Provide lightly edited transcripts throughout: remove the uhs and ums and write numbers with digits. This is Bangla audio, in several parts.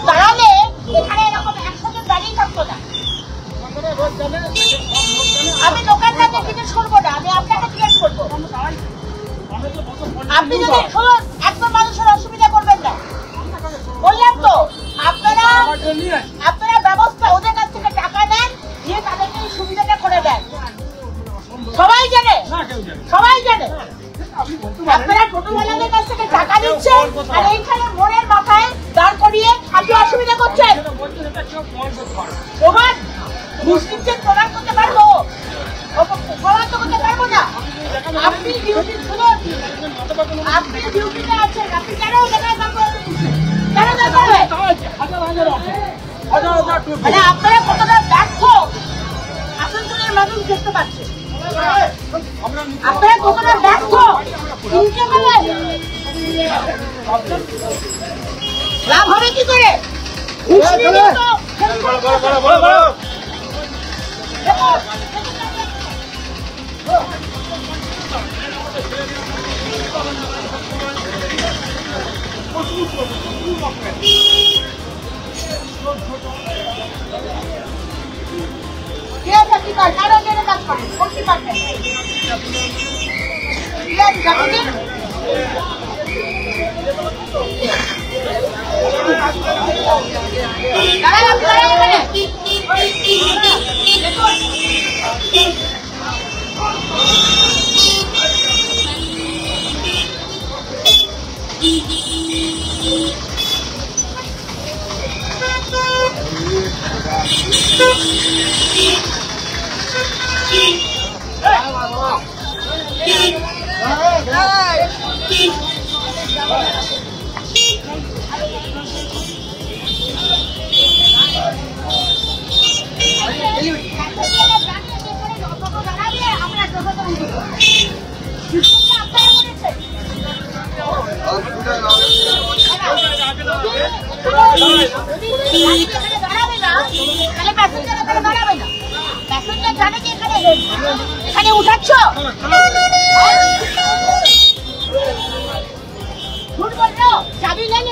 দাঁড়ালে এখানে এরকম 100 জন দাঁড়িয়ে থাকতো না। আমি দোকানদারকে জিজ্ঞেস করবো না, আমি আপনাকে জিজ্ঞেস করবো। আপনি যদি শুনুন, একদম মানুষের অসুবিধা করবেন না, বললাম তো। আপনারা ব্যবস্থা ওদের কাছ থেকে টাকা নেন, দিয়ে তাদেরকে এই সুবিধাটা করে দেন। সবাই জানে, সবাই জানে। আপনারা টোটোওয়ালাদের কাছ থেকে টাকা নিচ্ছেন আর এইখানে মোড়ের মাথায় দাঁড় করিয়ে আপনি অসুবিধা করছেন। প্রমাণ মুসলিমদের প্রমাণ করতে পারবো, প্রমাণ তো করতে পারবো না। আপনি ডিউটি শুনুন, আপনি ডিউটিতে আছেন, আপনি কেন জায়গায় দাঁড় করে কেন দাঁড় করবেন? মানে আপনারা কতটা ব্যর্থ আসানসোলের মানুষ দেখতে পাচ্ছে। আপনারা কতটা ব্যর্থ, লাভ হবে কি করে? কাজ করেন কোন ডিপার্টমেন্ট? এখানে উঠাচ্ছ ভুল বললো, চাবি নেই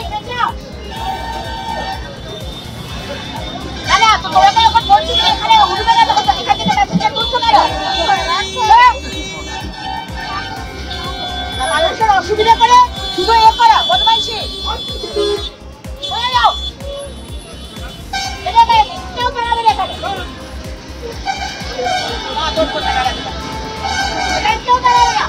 তো তোরা তো এখন বলছি যে এখানে উঠবে না, তখন এখান থেকে প্যাসেঞ্জার তুলছো কেন? মানুষের অসুবিধা করে শুধু এ করা বদমাইশি হয়ে যাও। কেউ বেড়াবে না এখানে, কেউ বেড়াবে না।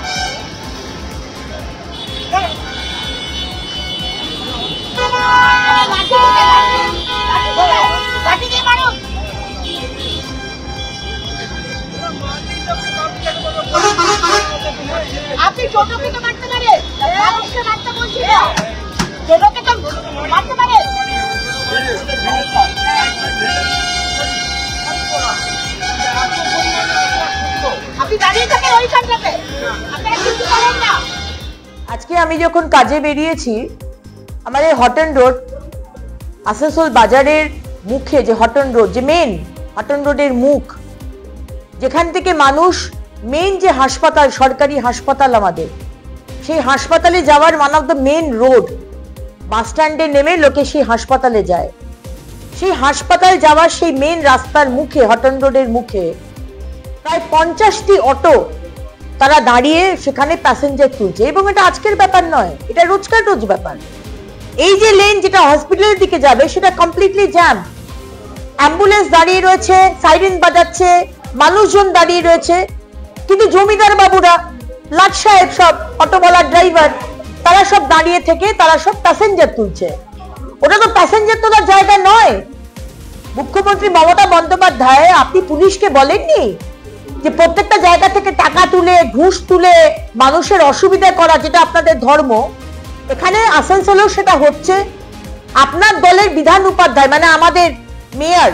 আপনি ছোটকে তো মারতে পারেন, মানুষকে মারতে বলছি না, ছোটকে তো মারতে পারেন। আপনি দাঁড়িয়ে থাকেন ওইখানটাতে, আপনারা কিছু করেন না। আজকে আমি যখন কাজে বেরিয়েছি, আমার এই হটন রোড আসানসোল বাজারের মুখে, যে হটন রোড, যে মেন হটন রোডের মুখ, যেখান থেকে মানুষ মেন যে হাসপাতাল, সরকারি হাসপাতাল আমাদের, সেই হাসপাতালে যাওয়ার one of the main road, bus স্ট্যান্ডে নেমে লোকে সেই হাসপাতালে যায়। সেই হাসপাতাল যাওয়ার সেই মেন রাস্তার মুখে, হটন রোডের মুখে প্রায় 50টি অটো তারা দাঁড়িয়ে সেখানে প্যাসেঞ্জার তুলছে। এবং এটা আজকের ব্যাপার নয়, এটা রোজকার রোজ ব্যাপার। এই যে লেন যেটা হসপিটালের দিকে যাবে সেটা কমপ্লিটলি জ্যাম, অ্যাম্বুলেন্স দাঁড়িয়ে রয়েছে, সাইরেন বাজাচ্ছে, মানুষজন দাঁড়িয়ে রয়েছে, কিন্তু জমিদার বাবুরা, লাট সাহেব, সব অটোওয়ালা ড্রাইভার, তারা সব দাঁড়িয়ে থেকে তারা সব প্যাসেঞ্জার তুলছে। ওটা তো প্যাসেঞ্জার তোলার জায়গা নয়। মুখ্যমন্ত্রী মমতা বন্দ্যোপাধ্যায়, আপনি পুলিশকে বলেননি যে প্রত্যেকটা জায়গা থেকে টাকা তুলে, ঘুষ তুলে মানুষের অসুবিধা করা যেটা আপনাদের ধর্ম, এখানে আসানসোলেও সেটা হচ্ছে। আপনার দলের বিধান উপাধ্যায়, মানে আমাদের মেয়র,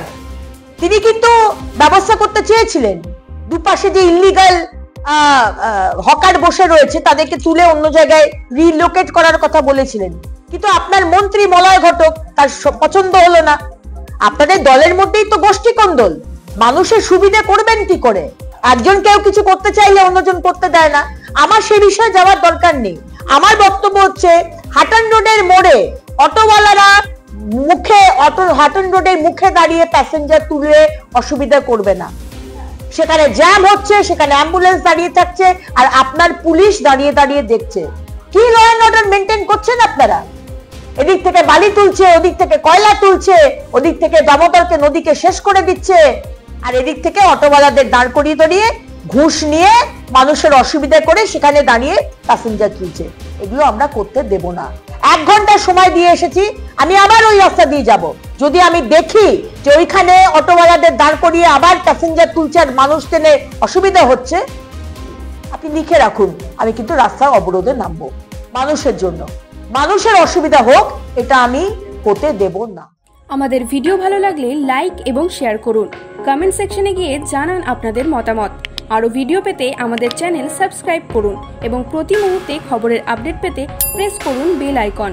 তিনি কিন্তু ব্যবস্থা করতে চেয়েছিলেন, দুপাশে যে ইল্লিগাল হকার বসে রয়েছে তাদেরকে তুলে অন্য জায়গায় রিলোকেট করার কথা বলেছিলেন, কিন্তু আপনার মন্ত্রী মলয় ঘটক তার পছন্দ হলো না। আপনাদের দলের মধ্যেই তো গোষ্ঠী কোন্দল, মানুষের সুবিধা করবেন কি করে? একজন কেউ কিছু করতে চাইলে অন্যজন করতে দেয় না। আমার সে বিষয়ে যাওয়ার দরকার নেই। আমার বক্তব্য হচ্ছে হাটন রোডের মোড়ে অটোওয়ালারা হাটন রোডের মুখে দাঁড়িয়ে প্যাসেঞ্জার তুলে অসুবিধা করবে না। সেখানে জ্যাম হচ্ছে, সেখানে অ্যাম্বুলেন্স দাঁড়িয়ে থাকছে, আর আপনার পুলিশ দাঁড়িয়ে দাঁড়িয়ে দেখছে। কি ল অ্যান্ড অর্ডার মেনটেন করছেন আপনারা? এদিক থেকে বালি তুলছে, ওদিক থেকে কয়লা তুলছে, ওদিক থেকে দামোদরকে নদীকে শেষ করে দিচ্ছে, আর এদিক থেকে অটোওয়ালাদের দাঁড় করিয়ে দাঁড়িয়ে ঘুষ নিয়ে মানুষের অসুবিধা করে সেখানে দাঁড়িয়ে প্যাসেঞ্জার তুলছে। এগুলো আমরা করতে দেব না। 1 ঘন্টা সময় দিয়ে এসেছি, আমি আবার ওই রাস্তা দিয়ে যাব। যদি আমি দেখি যে ওইখানে অটোওয়ালাদের দাঁড় করিয়ে আবার প্যাসেঞ্জার তুলছে আর মানুষ টেনে অসুবিধা হচ্ছে, আপনি লিখে রাখুন, আমি কিন্তু রাস্তার অবরোধে নামবো। মানুষের জন্য, মানুষের অসুবিধা হোক, এটা আমি হতে দেব না। আমাদের ভিডিও ভালো লাগলে লাইক এবং শেয়ার করুন। কমেন্ট সেকশনে গিয়ে জানান আপনাদের মতামত। আরও ভিডিও পেতে আমাদের চ্যানেল সাবস্ক্রাইব করুন এবং প্রতি মুহূর্তে খবরের আপডেট পেতে প্রেস করুন বেল আইকন।